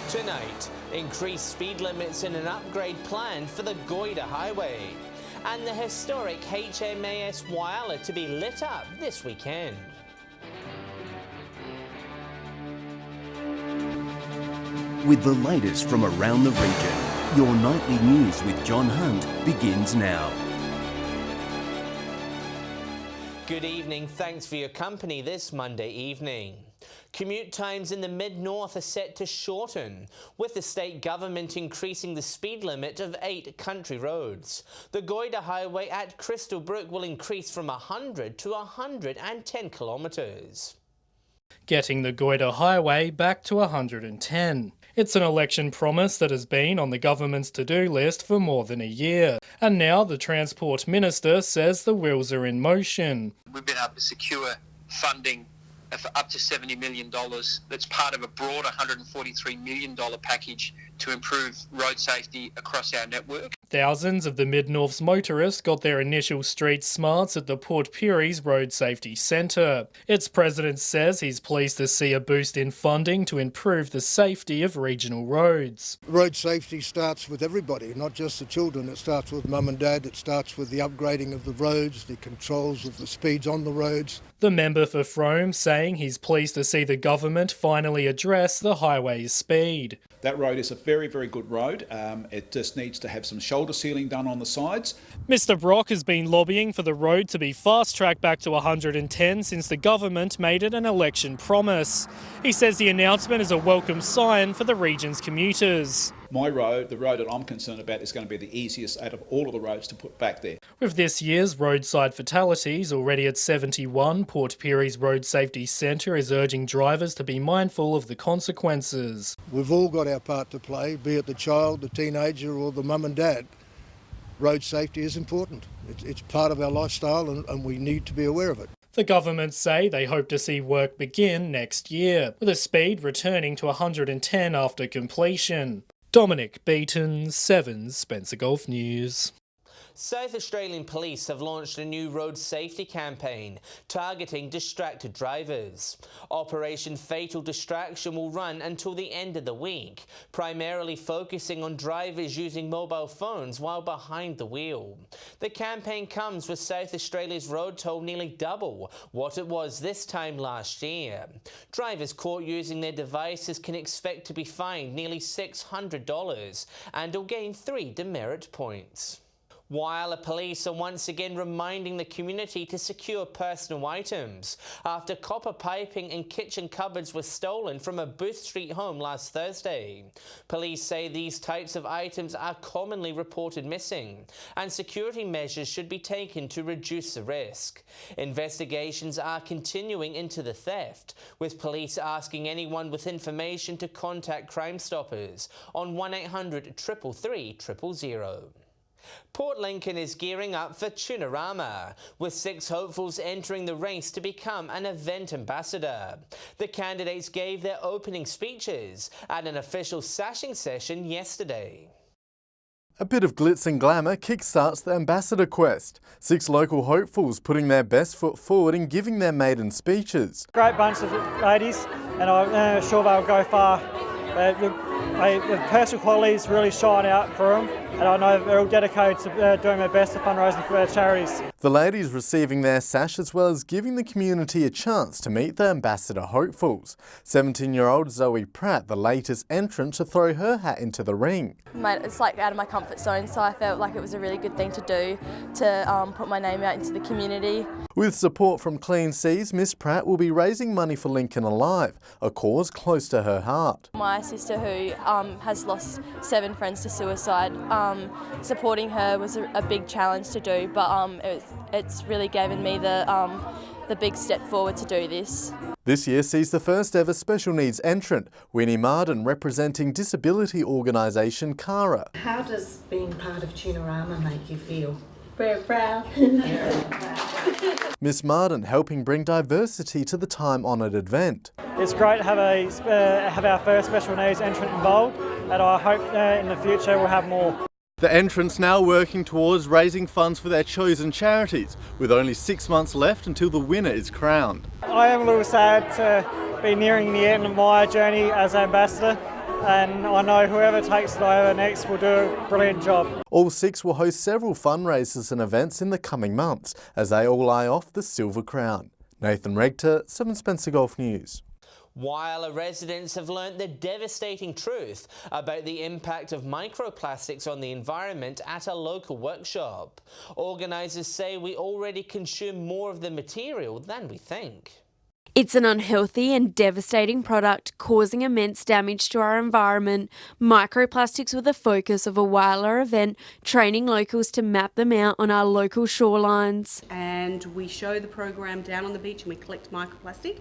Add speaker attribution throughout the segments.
Speaker 1: Tonight, increased speed limits in an upgrade plan for the Goyder Highway. And the historic HMAS Whyalla to be lit up this weekend.
Speaker 2: With the latest from around the region, your nightly news with John Hunt begins now.
Speaker 1: Good evening, thanks for your company this Monday evening. Commute times in the mid-north are set to shorten, with the state government increasing the speed limit of 8 country roads. The Goyder Highway at Crystal Brook will increase from 100 to 110 kilometres.
Speaker 3: Getting the Goyder Highway back to 110. It's an election promise that has been on the government's to-do list for more than a year. And now the Transport Minister says the wheels are in motion.
Speaker 4: We've been able to secure funding for up to $70 million. That's part of a broader $143 million package to improve road safety across our network.
Speaker 3: Thousands of the Mid-North's motorists got their initial street smarts at the Port Pirie's Road Safety Centre. Its president says he's pleased to see a boost in funding to improve the safety of regional roads.
Speaker 5: Road safety starts with everybody, not just the children. It starts with mum and dad. It starts with the upgrading of the roads, the controls of the speeds on the roads.
Speaker 3: The member for Frome saying he's pleased to see the government finally address the highway's speed.
Speaker 6: That road is a very, very good road. It just needs to have some shoulder sealing done on the sides.
Speaker 3: Mr Brock has been lobbying for the road to be fast-tracked back to 110 since the government made it an election promise. He says the announcement is a welcome sign for the region's commuters.
Speaker 6: My road, the road that I'm concerned about, is going to be the easiest out of all of the roads to put back there.
Speaker 3: With this year's roadside fatalities already at 71, Port Pirie's Road Safety Centre is urging drivers to be mindful of the consequences.
Speaker 5: We've all got our part to play, be it the child, the teenager or the mum and dad. Road safety is important. It's part of our lifestyle and we need to be aware of it.
Speaker 3: The government say they hope to see work begin next year, with a speed returning to 110 after completion. Dominic Beaton, 7 Spencer Gulf News.
Speaker 1: South Australian Police have launched a new road safety campaign targeting distracted drivers. Operation Fatal Distraction will run until the end of the week, primarily focusing on drivers using mobile phones while behind the wheel. The campaign comes with South Australia's road toll nearly double what it was this time last year. Drivers caught using their devices can expect to be fined nearly $600 and will gain 3 demerit points. Whyalla police are once again reminding the community to secure personal items after copper piping and kitchen cupboards were stolen from a Booth Street home last Thursday. Police say these types of items are commonly reported missing and security measures should be taken to reduce the risk. Investigations are continuing into the theft, with police asking anyone with information to contact Crime Stoppers on 1800 333 000. Port Lincoln is gearing up for Tunarama, with 6 hopefuls entering the race to become an event ambassador. The candidates gave their opening speeches at an official sashing session yesterday.
Speaker 7: A bit of glitz and glamour kickstarts the ambassador quest. 6 local hopefuls putting their best foot forward and giving their maiden speeches.
Speaker 8: Great bunch of ladies, and I'm sure they'll go far. The personal qualities really shine out for them, and I know they're all dedicated to doing their best to fundraising for their charities.
Speaker 7: The ladies receiving their sash as well as giving the community a chance to meet the ambassador hopefuls. 17-year-old Zoe Pratt, the latest entrant to throw her hat into the ring.
Speaker 9: It's like out of my comfort zone, so I felt like it was a really good thing to do to put my name out into the community.
Speaker 7: With support from Clean Seas, Miss Pratt will be raising money for Lincoln Alive, a cause close to her heart.
Speaker 9: My sister, who has lost 7 friends to suicide, supporting her was a big challenge to do, but it's really given me the big step forward to do this.
Speaker 7: This year sees the first ever special needs entrant, Winnie Marden, representing disability organisation CARA.
Speaker 10: How does being part of Tunarama make you feel?
Speaker 11: Very proud.
Speaker 7: Miss Marden helping bring diversity to the time-honoured event.
Speaker 8: It's great to have our first special needs entrant involved, and I hope in the future we'll have more.
Speaker 7: The entrants now working towards raising funds for their chosen charities, with only 6 months left until the winner is crowned.
Speaker 8: I am a little sad to be nearing the end of my journey as ambassador, and I know whoever takes it over next will do a brilliant job.
Speaker 7: All six will host several fundraisers and events in the coming months as they all eye off the Silver Crown. Nathan Regter, 7 Spencer Golf News.
Speaker 1: While residents have learnt the devastating truth about the impact of microplastics on the environment at a local workshop, organisers say we already consume more of the material than we think.
Speaker 11: It's an unhealthy and devastating product causing immense damage to our environment. Microplastics were the focus of a Whyalla event, training locals to map them out on our local shorelines.
Speaker 12: And we show the program down on the beach and we collect microplastic.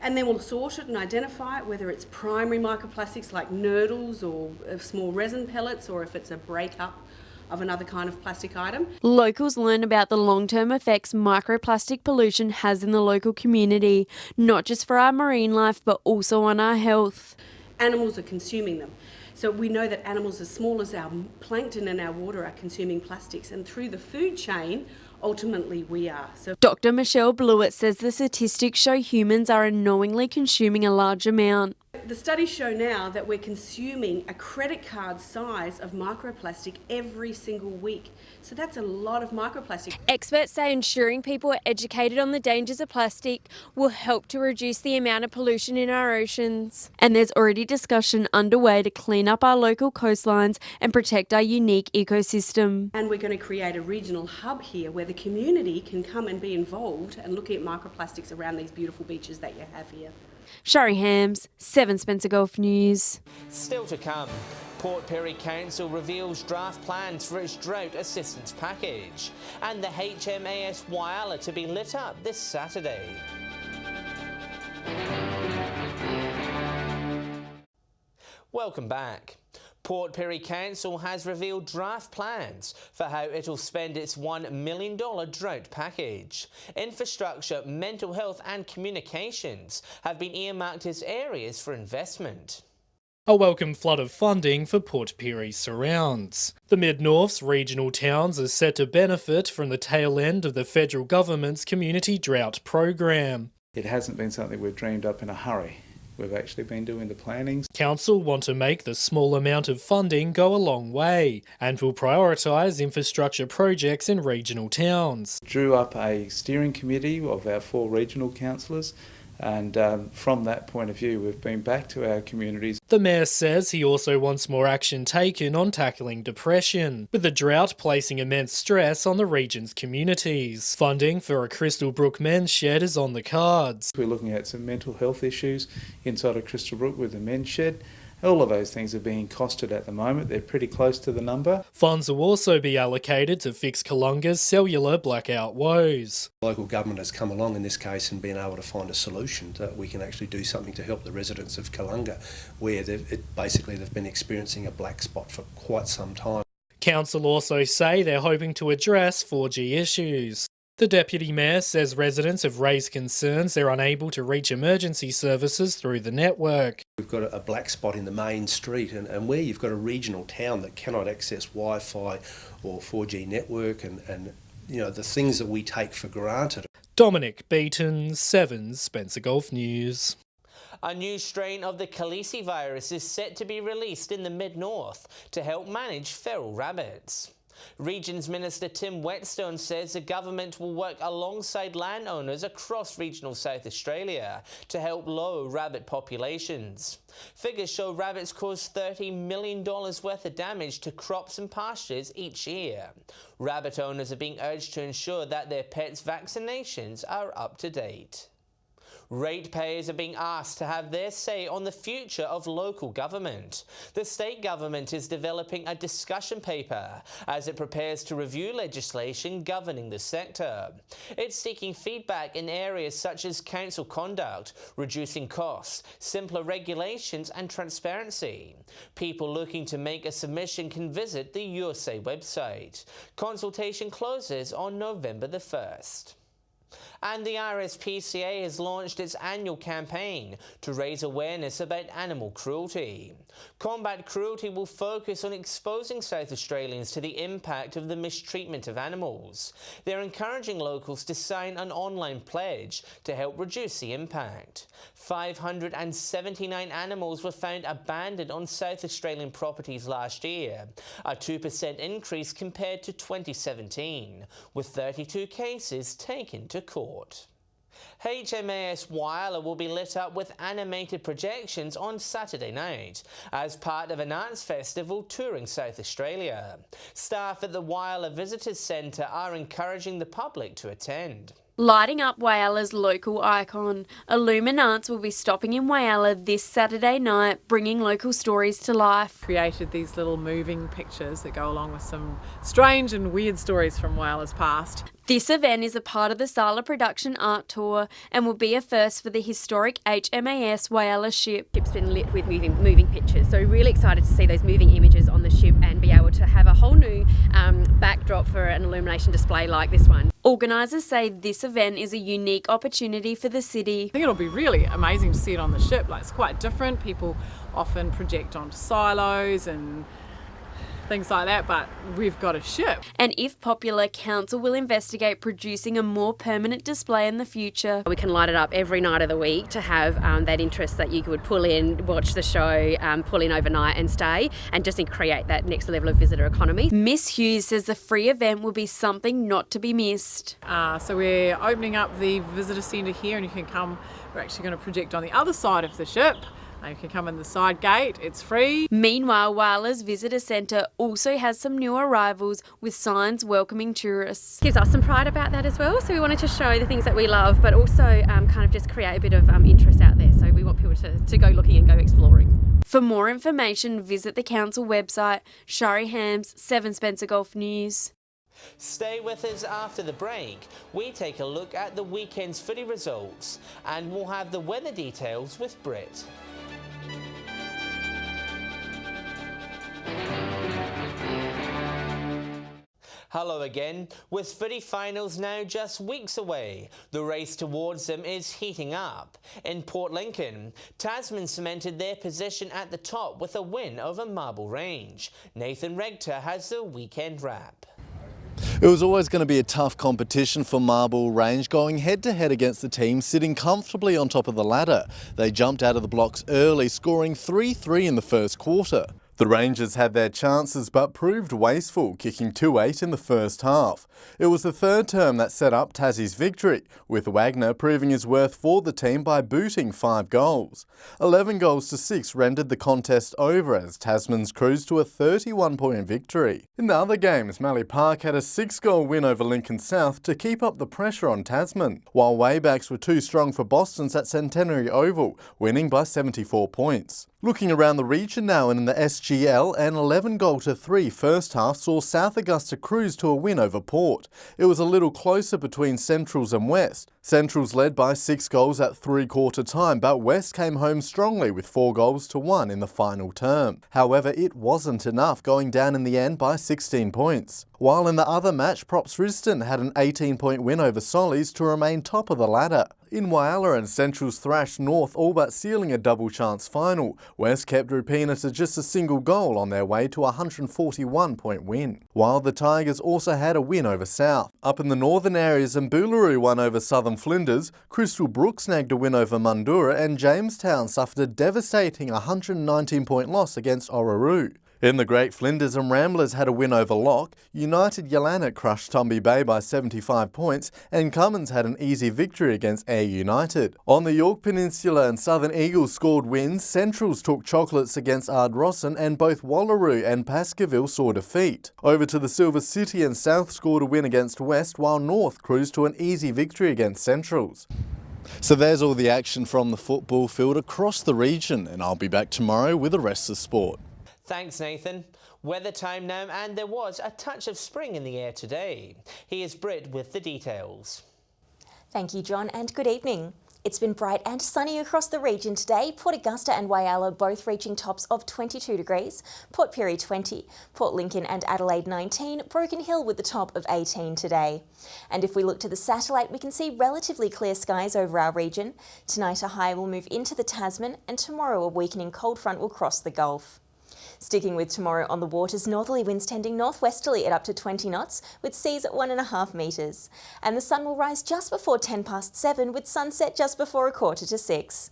Speaker 12: And then we'll sort it and identify it, whether it's primary microplastics like nurdles or small resin pellets, or if it's a breakup of another kind of plastic item.
Speaker 11: Locals learn about the long-term effects microplastic pollution has in the local community, not just for our marine life, but also on our health.
Speaker 12: Animals are consuming them. So we know that animals as small as our plankton in our water are consuming plastics, and through the food chain, ultimately we are. So
Speaker 11: Dr. Michelle Blewett says the statistics show humans are unknowingly consuming a large amount.
Speaker 12: the studies show now that we're consuming a credit card size of microplastic every single week. So that's a lot of microplastic.
Speaker 11: Experts say ensuring people are educated on the dangers of plastic will help to reduce the amount of pollution in our oceans. And there's already discussion underway to clean up our local coastlines and protect our unique ecosystem.
Speaker 12: And we're going to create a regional hub here where the community can come and be involved and looking at microplastics around these beautiful beaches that you have here.
Speaker 11: Shari Hams, 7 Spencer Golf News.
Speaker 1: Still to come, Port Pirie Council reveals draft plans for its drought assistance package, and the HMAS Whyalla to be lit up this Saturday. Welcome back. Port Pirie Council has revealed draft plans for how it'll spend its $1 million drought package. Infrastructure, mental health and communications have been earmarked as areas for investment.
Speaker 3: A welcome flood of funding for Port Pirie surrounds. The Mid-North's regional towns are set to benefit from the tail end of the federal government's community drought program.
Speaker 6: It hasn't been something we've dreamed up in a hurry. We've actually been doing the plannings.
Speaker 3: Council want to make the small amount of funding go a long way and will prioritise infrastructure projects in regional towns.
Speaker 6: Drew up a steering committee of our 4 regional councillors, and from that point of view we've been back to our communities.
Speaker 3: The Mayor says he also wants more action taken on tackling depression, with the drought placing immense stress on the region's communities. Funding for a Crystal Brook men's shed is on the cards.
Speaker 6: We're looking at some mental health issues inside of Crystal Brook with the men's shed. All of those things are being costed at the moment. They're pretty close to the number.
Speaker 3: Funds will also be allocated to fix Kalunga's cellular blackout woes.
Speaker 13: Local government has come along in this case and been able to find a solution that we can actually do something to help the residents of Kalunga, where they've been experiencing a black spot for quite some time.
Speaker 3: Council also say they're hoping to address 4G issues. The Deputy Mayor says residents have raised concerns they're unable to reach emergency services through the network.
Speaker 13: We've got a black spot in the main street, and where you've got a regional town that cannot access Wi-Fi or 4G network and you know the things that we take for granted.
Speaker 3: Dominic Beaton, 7 Spencer Golf News.
Speaker 1: A new strain of the Khaleesi virus is set to be released in the Mid-North to help manage feral rabbits. Regions Minister Tim Whetstone says the government will work alongside landowners across regional South Australia to help lower rabbit populations. Figures show rabbits cause $30 million worth of damage to crops and pastures each year. Rabbit owners are being urged to ensure that their pets' vaccinations are up to date. Ratepayers are being asked to have their say on the future of local government. The state government is developing a discussion paper as it prepares to review legislation governing the sector. It's seeking feedback in areas such as council conduct, reducing costs, simpler regulations and transparency. People looking to make a submission can visit the USA website. Consultation closes on November the 1st. And the RSPCA has launched its annual campaign to raise awareness about animal cruelty. Combat Cruelty will focus on exposing South Australians to the impact of the mistreatment of animals. They're encouraging locals to sign an online pledge to help reduce the impact. 579 animals were found abandoned on South Australian properties last year, a 2% increase compared to 2017, with 32 cases taken to court. HMAS Whyalla will be lit up with animated projections on Saturday night as part of an arts festival touring South Australia. Staff at the Whyalla Visitors Centre are encouraging the public to attend.
Speaker 11: Lighting up Whyalla's local icon, Illuminants will be stopping in Whyalla this Saturday night, bringing local stories to life.
Speaker 14: Created these little moving pictures that go along with some strange and weird stories from Whyalla's past.
Speaker 11: This event is a part of the Sala Production Art Tour and will be a first for the historic HMAS Whyalla ship.
Speaker 15: Ship's been lit with moving pictures, so really excited to see those moving images on the ship and be able to have a whole new backdrop for an illumination display like this one.
Speaker 11: Organisers say this event is a unique opportunity for the city.
Speaker 14: I think it'll be really amazing to see it on the ship. Like, it's quite different. People often project onto silos and things like that, but we've got a ship.
Speaker 11: And if popular, council will investigate producing a more permanent display in the future.
Speaker 15: We can light it up every night of the week to have that interest that you could pull in, watch the show, pull in overnight and stay, and just create that next level of visitor economy.
Speaker 11: Miss Hughes says the free event will be something not to be missed.
Speaker 14: So we're opening up the visitor centre here, and you can come. We're actually going to project on the other side of the ship. You can come in the side gate, it's free.
Speaker 11: Meanwhile, Whyalla's Visitor Centre also has some new arrivals with signs welcoming tourists.
Speaker 15: Gives us some pride about that as well, so we wanted to show the things that we love, but also kind of just create a bit of interest out there, so we want people to go looking and go exploring.
Speaker 11: For more information, visit the council website. Shari Hams, 7 Spencer Golf News.
Speaker 1: Stay with us after the break. We take a look at the weekend's footy results and we'll have the weather details with Britt. Hello again. With footy finals now just weeks away, the race towards them is heating up. In Port Lincoln, Tasman cemented their position at the top with a win over Marble Range. Nathan Regter has the weekend wrap.
Speaker 7: It was always going to be a tough competition for Marble Range, going head-to-head against the team sitting comfortably on top of the ladder. They jumped out of the blocks early, scoring 3-3 in the first quarter. The Rangers had their chances but proved wasteful, kicking 2-8 in the first half. It was the third term that set up Tassie's victory, with Wagner proving his worth for the team by booting 5 goals. 11 goals to 6 rendered the contest over as Tasman's cruised to a 31-point victory. In the other games, Mallee Park had a 6-goal win over Lincoln South to keep up the pressure on Tasman, while Waybacks were too strong for Boston's at Centenary Oval, winning by 74 points. Looking around the region now, and in the SGL, an 11-goal-to-3 first half saw South Augusta cruise to a win over Port. It was a little closer between Centrals and West. Centrals led by 6 goals at three-quarter time, but West came home strongly with 4 goals to 1 in the final term. However, it wasn't enough, going down in the end by 16 points. While in the other match, Props Risdon had an 18-point win over Sollies to remain top of the ladder. In Whyalla and Centrals thrashed North, all but sealing a double-chance final. West kept Rupina to just a single goal on their way to a 141-point win. While the Tigers also had a win over South. Up in the northern areas, Mboolaroo won over Southern Flinders, Crystal Brook snagged a win over Mundura, and Jamestown suffered a devastating 119-point loss against Orroroo. In the Great Flinders and Ramblers had a win over Lock, United Yalana crushed Tumby Bay by 75 points, and Cummins had an easy victory against Ayr United. On the York Peninsula and Southern Eagles scored wins, Centrals took chocolates against Ardrossan, and both Wallaroo and Baskerville saw defeat. Over to the Silver City, and South scored a win against West, while North cruised to an easy victory against Centrals. So there's all the action from the football field across the region, and I'll be back tomorrow with the rest of sport.
Speaker 1: Thanks, Nathan. Weather time now, and there was a touch of spring in the air today. Here's Britt with the details.
Speaker 16: Thank you, John, and good evening. It's been bright and sunny across the region today. Port Augusta and Whyalla both reaching tops of 22 degrees, Port Pirie 20, Port Lincoln and Adelaide 19, Broken Hill with the top of 18 today. And if we look to the satellite, we can see relatively clear skies over our region. Tonight a high will move into the Tasman and tomorrow a weakening cold front will cross the Gulf. Sticking with tomorrow on the waters, northerly winds tending northwesterly at up to 20 knots, with seas at 1.5 metres. And the sun will rise just before 7:10, with sunset just before 5:45.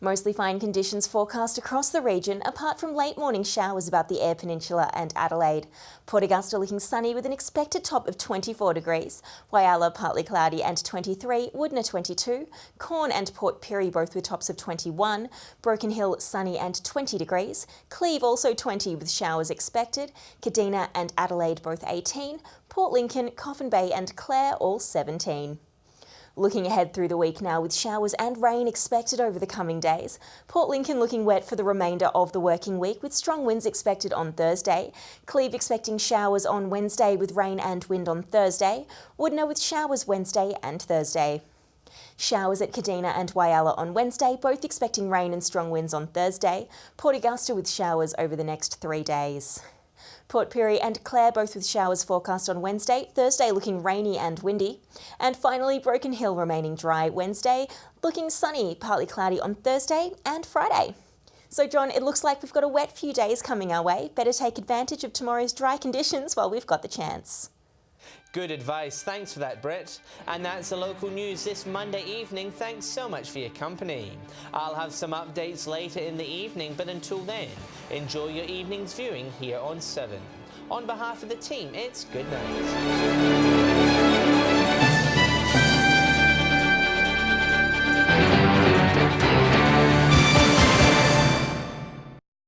Speaker 16: Mostly fine conditions forecast across the region, apart from late morning showers about the Eyre Peninsula and Adelaide. Port Augusta looking sunny with an expected top of 24 degrees. Whyalla partly cloudy and 23, Woodner 22, Corn and Port Pirie both with tops of 21, Broken Hill sunny and 20 degrees, Cleve also 20 with showers expected, Kadina and Adelaide both 18, Port Lincoln, Coffin Bay and Clare all 17. Looking ahead through the week now with showers and rain expected over the coming days. Port Lincoln looking wet for the remainder of the working week with strong winds expected on Thursday. Cleve expecting showers on Wednesday with rain and wind on Thursday. Woodner with showers Wednesday and Thursday. Showers at Kadina and Whyalla on Wednesday, both expecting rain and strong winds on Thursday. Port Augusta with showers over the next 3 days. Port Pirie and Clare both with showers forecast on Wednesday, Thursday looking rainy and windy. And finally, Broken Hill remaining dry Wednesday, looking sunny, partly cloudy on Thursday and Friday. So John, it looks like we've got a wet few days coming our way. Better take advantage of tomorrow's dry conditions while we've got the chance.
Speaker 1: Good advice. Thanks for that, Britt. And that's the local news this Monday evening. Thanks so much for your company. I'll have some updates later in the evening, but until then, enjoy your evening's viewing here on 7. On behalf of the team, it's good night.